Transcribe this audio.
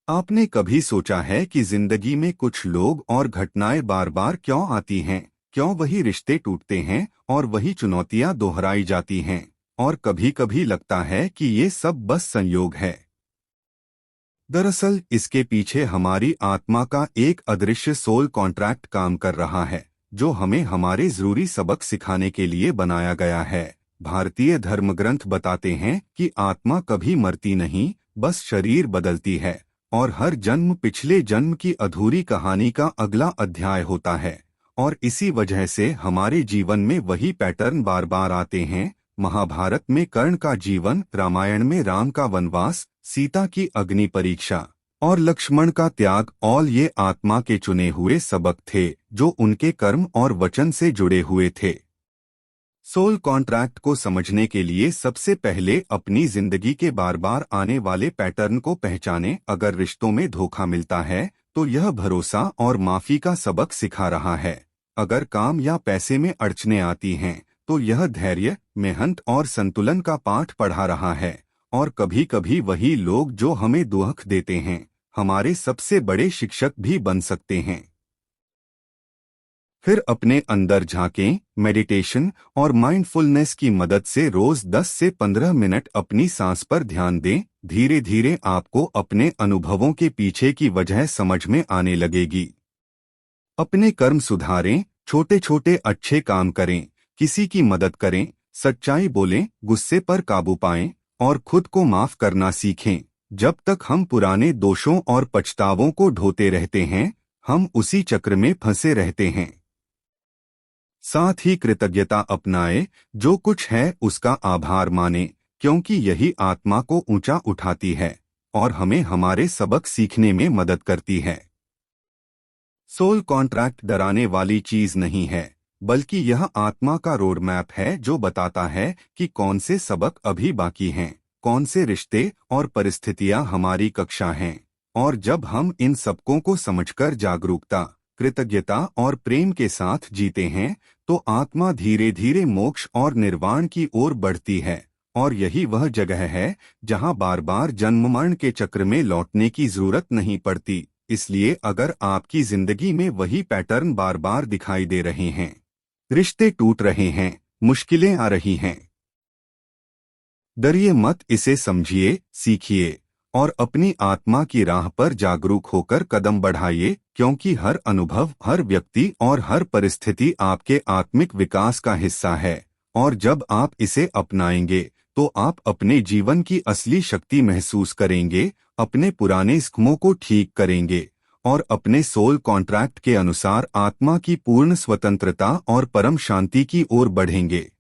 आपने कभी सोचा है कि जिंदगी में कुछ लोग और घटनाएं बार बार क्यों आती हैं? क्यों वही रिश्ते टूटते हैं और वही चुनौतियां दोहराई जाती हैं? और कभी कभी लगता है कि ये सब बस संयोग है। दरअसल इसके पीछे हमारी आत्मा का एक अदृश्य सोल कॉन्ट्रैक्ट काम कर रहा है, जो हमें हमारे जरूरी सबक सिखाने के लिए बनाया गया है। भारतीय धर्मग्रंथ बताते हैं कि आत्मा कभी मरती नहीं, बस शरीर बदलती है। और हर जन्म पिछले जन्म की अधूरी कहानी का अगला अध्याय होता है। और इसी वजह से हमारे जीवन में वही पैटर्न बार बार आते हैं। महाभारत में कर्ण का जीवन, रामायण में राम का वनवास, सीता की अग्नि परीक्षा और लक्ष्मण का त्याग, ऑल ये आत्मा के चुने हुए सबक थे जो उनके कर्म और वचन से जुड़े हुए थे। सोल कॉन्ट्रैक्ट को समझने के लिए सबसे पहले अपनी जिंदगी के बार बार आने वाले पैटर्न को पहचानें। अगर रिश्तों में धोखा मिलता है तो यह भरोसा और माफी का सबक सिखा रहा है। अगर काम या पैसे में अड़चनें आती हैं तो यह धैर्य, मेहनत और संतुलन का पाठ पढ़ा रहा है। और कभी कभी वही लोग जो हमें दुख देते हैं, हमारे सबसे बड़े शिक्षक भी बन सकते हैं। फिर अपने अंदर झांकें। मेडिटेशन और माइंडफुलनेस की मदद से रोज 10 से 15 मिनट अपनी सांस पर ध्यान दें। धीरे धीरे आपको अपने अनुभवों के पीछे की वजह समझ में आने लगेगी। अपने कर्म सुधारें, छोटे छोटे अच्छे काम करें, किसी की मदद करें, सच्चाई बोलें, गुस्से पर काबू पाएं और खुद को माफ करना सीखें। जब तक हम पुराने दोषों और पछतावों को ढोते रहते हैं, हम उसी चक्र में फंसे रहते हैं। साथ ही कृतज्ञता अपनाएं, जो कुछ है उसका आभार मानें, क्योंकि यही आत्मा को ऊंचा उठाती है और हमें हमारे सबक सीखने में मदद करती है। सोल कॉन्ट्रैक्ट डराने वाली चीज नहीं है, बल्कि यह आत्मा का रोड मैप है जो बताता है कि कौन से सबक अभी बाकी हैं, कौन से रिश्ते और परिस्थितियां हमारी कक्षा हैं। और जब हम इन सबकों को समझकर जागरूकता, कृतज्ञता और प्रेम के साथ जीते हैं तो आत्मा धीरे धीरे मोक्ष और निर्वाण की ओर बढ़ती है। और यही वह जगह है जहां बार बार जन्म मरण के चक्र में लौटने की जरूरत नहीं पड़ती। इसलिए अगर आपकी जिंदगी में वही पैटर्न बार बार दिखाई दे रहे हैं, रिश्ते टूट रहे हैं, मुश्किलें आ रही हैं, डरिए मत, इसे समझिए, सीखिए और अपनी आत्मा की राह पर जागरूक होकर कदम बढ़ाइए। क्योंकि हर अनुभव, हर व्यक्ति और हर परिस्थिति आपके आत्मिक विकास का हिस्सा है। और जब आप इसे अपनाएंगे तो आप अपने जीवन की असली शक्ति महसूस करेंगे, अपने पुराने जख्मों को ठीक करेंगे और अपने सोल कॉन्ट्रैक्ट के अनुसार आत्मा की पूर्ण स्वतंत्रता और परम शांति की ओर बढ़ेंगे।